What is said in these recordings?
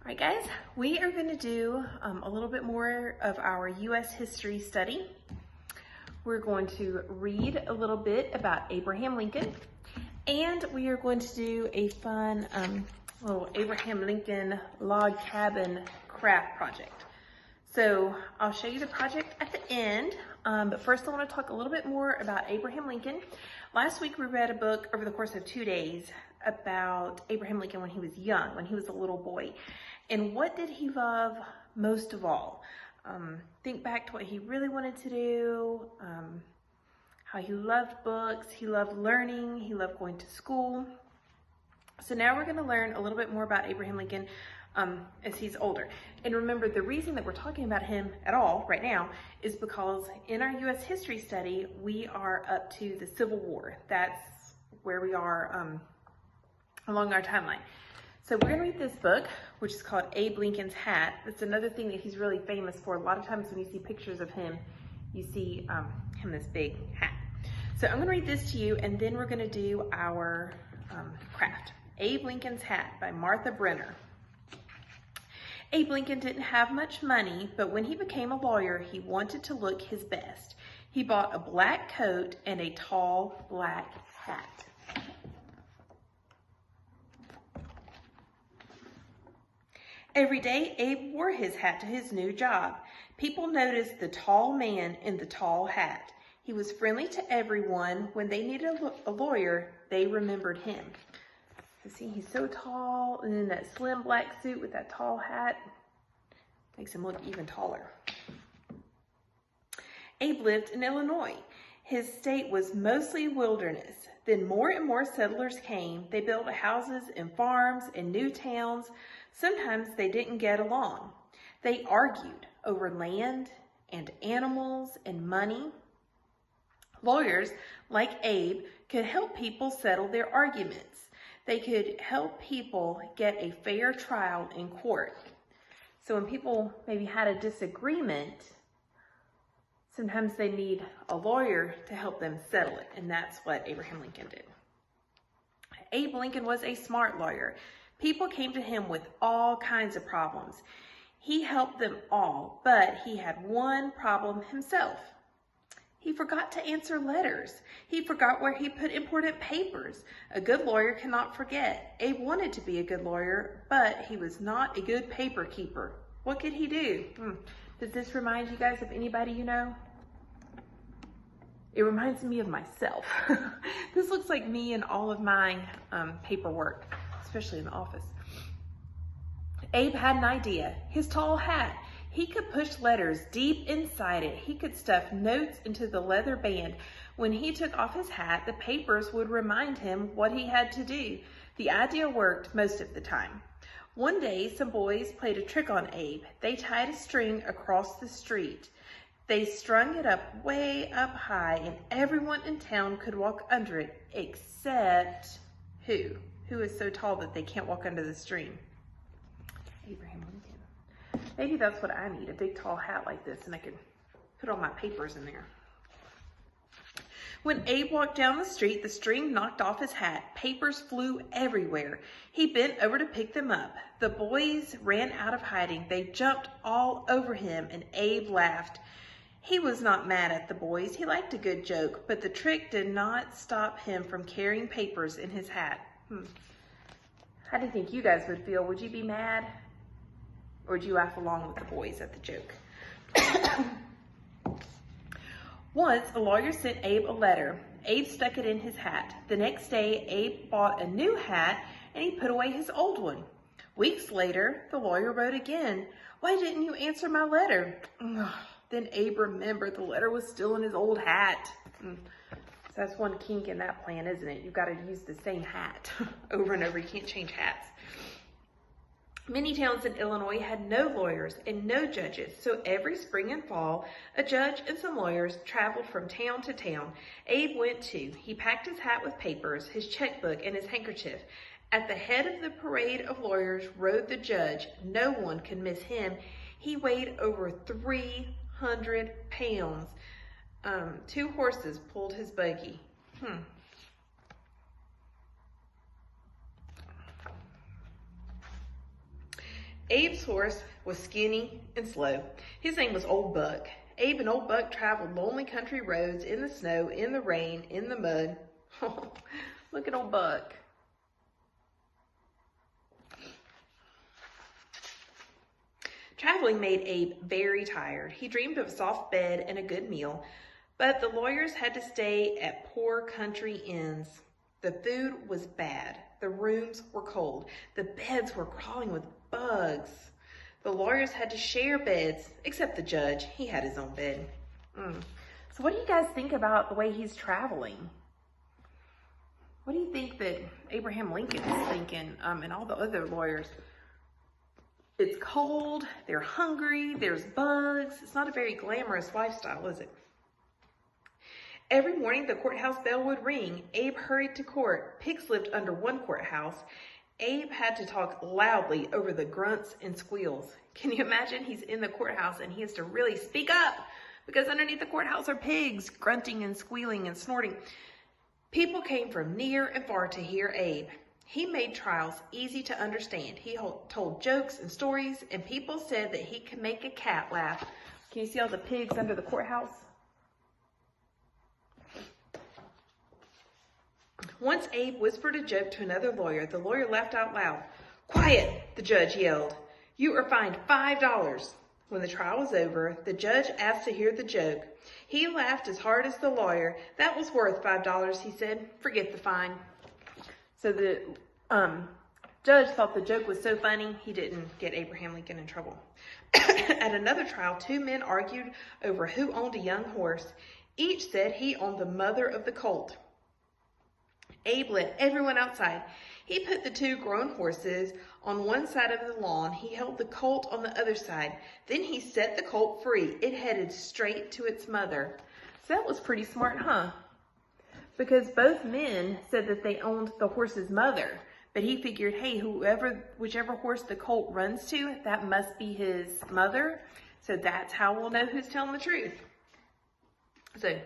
All right, guys, we are going to do a little bit more of our U.S. history study. We're going to read a little bit about Abraham Lincoln, and we are going to do a fun little Abraham Lincoln log cabin craft project. So I'll show you the project at the end, but first I want to talk a little bit more about Abraham Lincoln. Last week we read a book over the course of 2 days about Abraham Lincoln when he was young, when he was a little boy. And what did he love most of all? Think back to what he really wanted to do, how he loved books, he loved learning, he loved going to school. So now we're going to learn a little bit more about Abraham Lincoln as he's older. And remember, the reason that we're talking about him at all right now is because in our U.S. history study, we are up to the Civil War. That's where we are along our timeline. So we're going to read this book, which is called Abe Lincoln's Hat. That's another thing that he's really famous for. A lot of times when you see pictures of him, you see him this big hat. So I'm going to read this to you, and then we're going to do our craft. Abe Lincoln's Hat by Martha Brenner. Abe Lincoln didn't have much money, but when he became a lawyer, he wanted to look his best. He bought a black coat and a tall black hat. Every day, Abe wore his hat to his new job. People noticed the tall man in the tall hat. He was friendly to everyone. When they needed a lawyer, they remembered him. So see, he's so tall, and then that slim black suit with that tall hat makes him look even taller. Abe lived in Illinois. His state was mostly wilderness. Then more and more settlers came. They built houses and farms and new towns. Sometimes they didn't get along. They argued over land and animals and money. Lawyers like Abe could help people settle their arguments. They could help people get a fair trial in court. So when people maybe had a disagreement, sometimes they need a lawyer to help them settle it, and that's what Abraham Lincoln did. Abe Lincoln was a smart lawyer. People came to him with all kinds of problems. He helped them all, but he had one problem himself. He forgot to answer letters. He forgot where he put important papers. A good lawyer cannot forget. Abe wanted to be a good lawyer, but he was not a good paper keeper. What could he do? Does this remind you guys of anybody you know? It reminds me of myself. This looks like me and all of my paperwork, especially in the office. Abe had an idea. His tall hat. He could push letters deep inside it. He could stuff notes into the leather band. When he took off his hat, the papers would remind him what he had to do. The idea worked most of the time. One day, some boys played a trick on Abe. They tied a string across the street. They strung it up way up high, and everyone in town could walk under it, except who? Who is so tall that they can't walk under the string? Abraham Lincoln. Maybe that's what I need, a big tall hat like this, and I could put all my papers in there. When Abe walked down the street, the string knocked off his hat. Papers flew everywhere. He bent over to pick them up. The boys ran out of hiding. They jumped all over him, and Abe laughed. He was not mad at the boys. He liked a good joke, but the trick did not stop him from carrying papers in his hat. How do you think you guys would feel? Would you be mad? Or would you laugh along with the boys at the joke? Once, a lawyer sent Abe a letter. Abe stuck it in his hat. The next day, Abe bought a new hat, and he put away his old one. Weeks later, the lawyer wrote again. "Why didn't you answer my letter?" Then Abe remembered the letter was still in his old hat. So that's one kink in that plan, isn't it? You've got to use the same hat over and over. You can't change hats. Many towns in Illinois had no lawyers and no judges, so every spring and fall, a judge and some lawyers traveled from town to town. Abe went too. He packed his hat with papers, his checkbook, and his handkerchief. At the head of the parade of lawyers rode the judge. No one could miss him. He weighed over 300 pounds. 2 horses pulled his buggy. Abe's horse was skinny and slow. His name was Old Buck. Abe and Old Buck traveled lonely country roads in the snow, in the rain, in the mud. Look at Old Buck. Traveling made Abe very tired. He dreamed of a soft bed and a good meal, but the lawyers had to stay at poor country inns. The food was bad. The rooms were cold. The beds were crawling with bugs. The lawyers had to share beds, except the judge. He had his own bed. So what do you guys think about the way he's traveling? What do you think that Abraham Lincoln is thinking, and all the other lawyers? It's cold, they're hungry, there's bugs. It's not a very glamorous lifestyle, is it? Every morning the courthouse bell would ring. Abe hurried to court. Pigs lived under one courthouse. Abe had to talk loudly over the grunts and squeals. Can you imagine? He's in the courthouse and he has to really speak up because underneath the courthouse are pigs grunting and squealing and snorting. People came from near and far to hear Abe. He made trials easy to understand. He told jokes and stories, and people said that he could make a cat laugh. Can you see all the pigs under the courthouse? Once Abe whispered a joke to another lawyer. The lawyer laughed out loud. "Quiet," the judge yelled. "You are fined $5. When the trial was over, the judge asked to hear the joke. He laughed as hard as the lawyer. "That was worth $5, he said. "Forget the fine." So the judge thought the joke was so funny, he didn't get Abraham Lincoln in trouble. At another trial, two men argued over who owned a young horse. Each said he owned the mother of the colt. Abe let everyone outside. He put the two grown horses on one side of the lawn. He held the colt on the other side. Then he set the colt free. It headed straight to its mother. So that was pretty smart, huh? Because both men said that they owned the horse's mother, but he figured, hey, whichever horse the colt runs to, that must be his mother. So that's how we'll know who's telling the truth. So,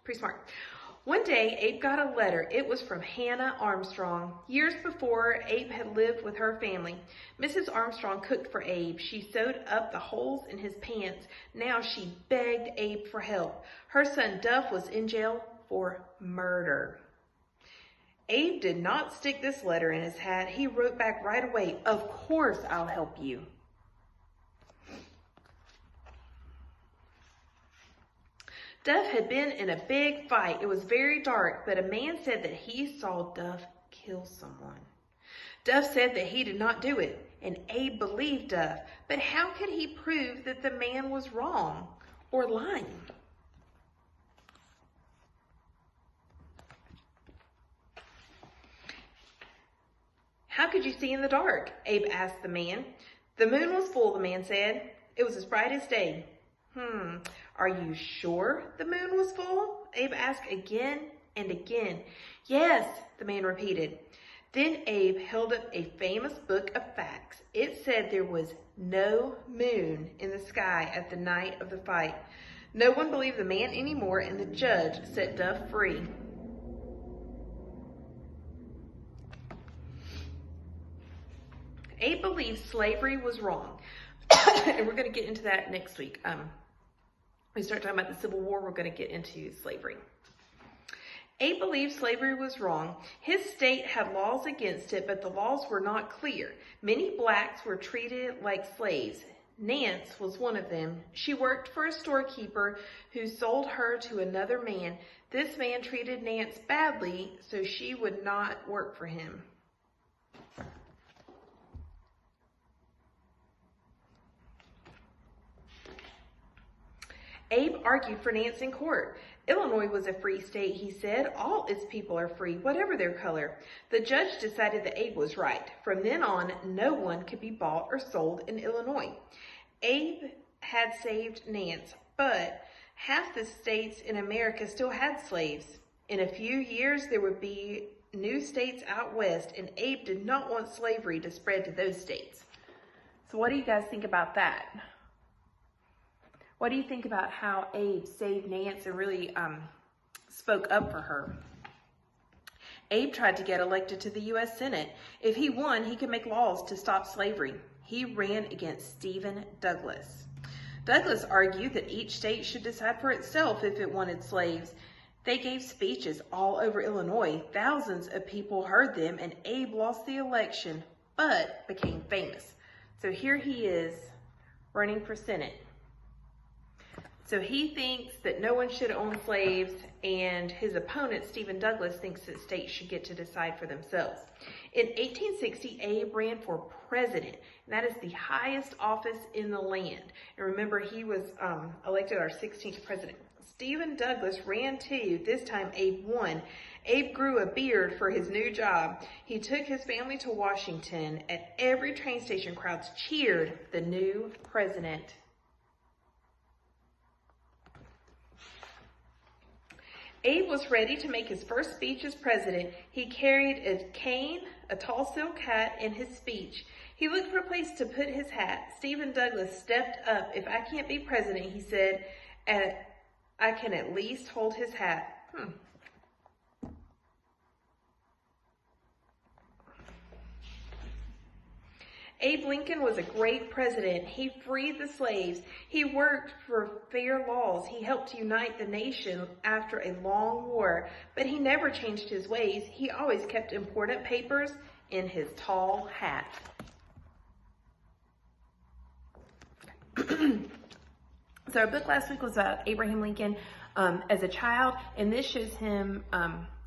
pretty smart. One day, Abe got a letter. It was from Hannah Armstrong. Years before, Abe had lived with her family. Mrs. Armstrong cooked for Abe. She sewed up the holes in his pants. Now she begged Abe for help. Her son Duff was in jail for murder. Abe did not stick this letter in his hat. He wrote back right away, "Of course I'll help you." Duff had been in a big fight. It was very dark, but a man said that he saw Duff kill someone. Duff said that he did not do it, and Abe believed Duff. But how could he prove that the man was wrong or lying? "How could you see in the dark?" Abe asked the man. "The moon was full," the man said. "It was as bright as day." Are you sure the moon was full?" Abe asked again and again. "Yes," the man repeated. Then Abe held up a famous book of facts. It said there was no moon in the sky at the night of the fight. No one believed the man anymore, and the judge set Duff free. Abe believed slavery was wrong. And we're going to get into that next week. We start talking about the Civil War, we're going to get into slavery. Abe believed slavery was wrong. His state had laws against it, but the laws were not clear. Many blacks were treated like slaves. Nance was one of them. She worked for a storekeeper who sold her to another man. This man treated Nance badly, so she would not work for him. Abe argued for Nance in court. Illinois was a free state, he said. All its people are free, whatever their color. The judge decided that Abe was right. From then on, no one could be bought or sold in Illinois. Abe had saved Nance, but half the states in America still had slaves. In a few years, there would be new states out west, and Abe did not want slavery to spread to those states. So what do you guys think about that? What do you think about how Abe saved Nance and really spoke up for her? Abe tried to get elected to the U.S. Senate. If he won, he could make laws to stop slavery. He ran against Stephen Douglas. Douglas argued that each state should decide for itself if it wanted slaves. They gave speeches all over Illinois. Thousands of people heard them, and Abe lost the election, but became famous. So here he is running for Senate. So he thinks that no one should own slaves, and his opponent, Stephen Douglas, thinks that states should get to decide for themselves. In 1860, Abe ran for president, and that is the highest office in the land. And remember, he was elected our 16th president. Stephen Douglas ran too. This time, Abe won. Abe grew a beard for his new job. He took his family to Washington. At every train station, crowds cheered the new president. Abe was ready to make his first speech as president. He carried a cane, a tall silk hat, in his speech. He looked for a place to put his hat. Stephen Douglas stepped up. "If I can't be president," he said, "I can at least hold his hat." Abe Lincoln was a great president. He freed the slaves. He worked for fair laws. He helped unite the nation after a long war, but he never changed his ways. He always kept important papers in his tall hat. So our book last week was about Abraham Lincoln as a child, and this shows him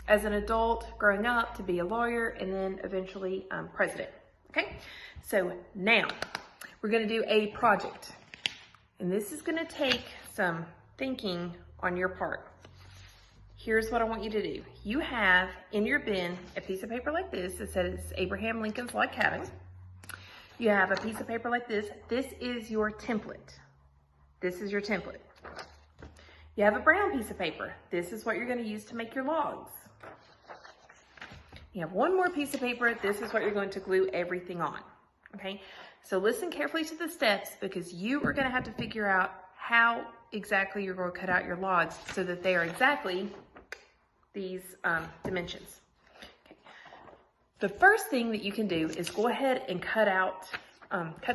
as an adult growing up to be a lawyer and then eventually president. Okay, so now we're going to do a project, and this is going to take some thinking on your part. Here's what I want you to do. You have in your bin a piece of paper like this that says Abraham Lincoln's Log Cabin. You have a piece of paper like this. This is your template. This is your template. You have a brown piece of paper. This is what you're going to use to make your logs. You have one more piece of paper. This is what you're going to glue everything on. Okay, so listen carefully to the steps, because you are going to have to figure out how exactly you're going to cut out your logs so that they are exactly these dimensions. Okay. The first thing that you can do is go ahead and cut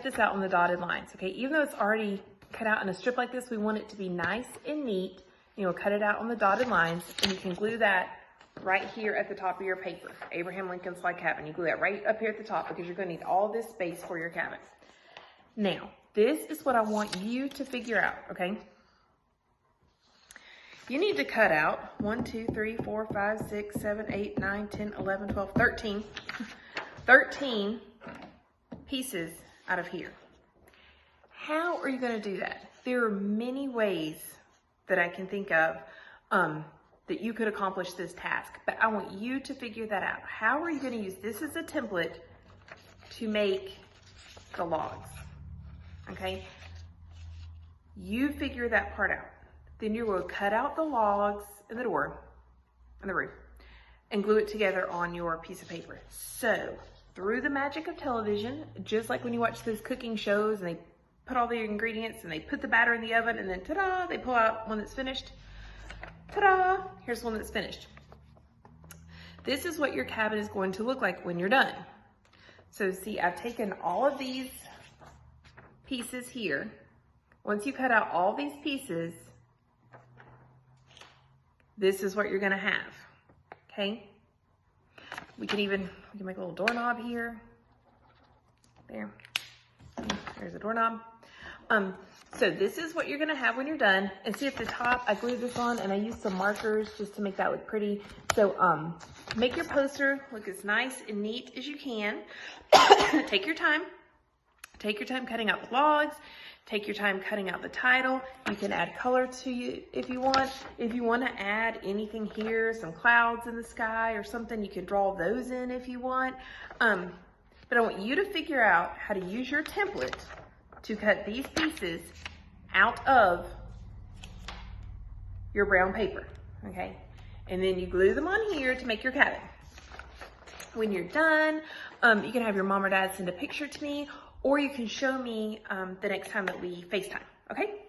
this out on the dotted lines. Okay, even though it's already cut out in a strip like this, we want it to be nice and neat. You know, cut it out on the dotted lines, and you can glue that right here at the top of your paper. Abraham Lincoln's Log Cabin. You glue that right up here at the top, because you're going to need all this space for your cabin. Now, this is what I want you to figure out, okay? You need to cut out 1, 2, 3, 4, 5, 6, 7, 8, 9, 10, 11, 12, 13. 13 pieces out of here. How are you going to do that? There are many ways that I can think of that you could accomplish this task, but I want you to figure that out. How are you going to use this as a template to make the logs? Okay? You figure that part out. Then you're going to cut out the logs in the door and the roof and glue it together on your piece of paper. So, through the magic of television, just like when you watch those cooking shows and they put all the ingredients and they put the batter in the oven and then ta-da, they pull out one that's finished. Ta-da! Here's one that's finished. This is what your cabin is going to look like when you're done. So see, I've taken all of these pieces here. Once you cut out all these pieces, this is what you're going to have. Okay? We can make a little doorknob here. There. There's a doorknob. So this is what you're going to have when you're done. And see, at the top, I glued this on and I used some markers just to make that look pretty. So make your poster look as nice and neat as you can. Take your time. Take your time cutting out the logs. Take your time cutting out the title. You can add color to you if you want. If you want to add anything here, some clouds in the sky or something, you can draw those in if you want. But I want you to figure out how to use your template to cut these pieces out of your brown paper, okay? And then you glue them on here to make your cabin. When you're done, you can have your mom or dad send a picture to me, or you can show me the next time that we FaceTime, okay?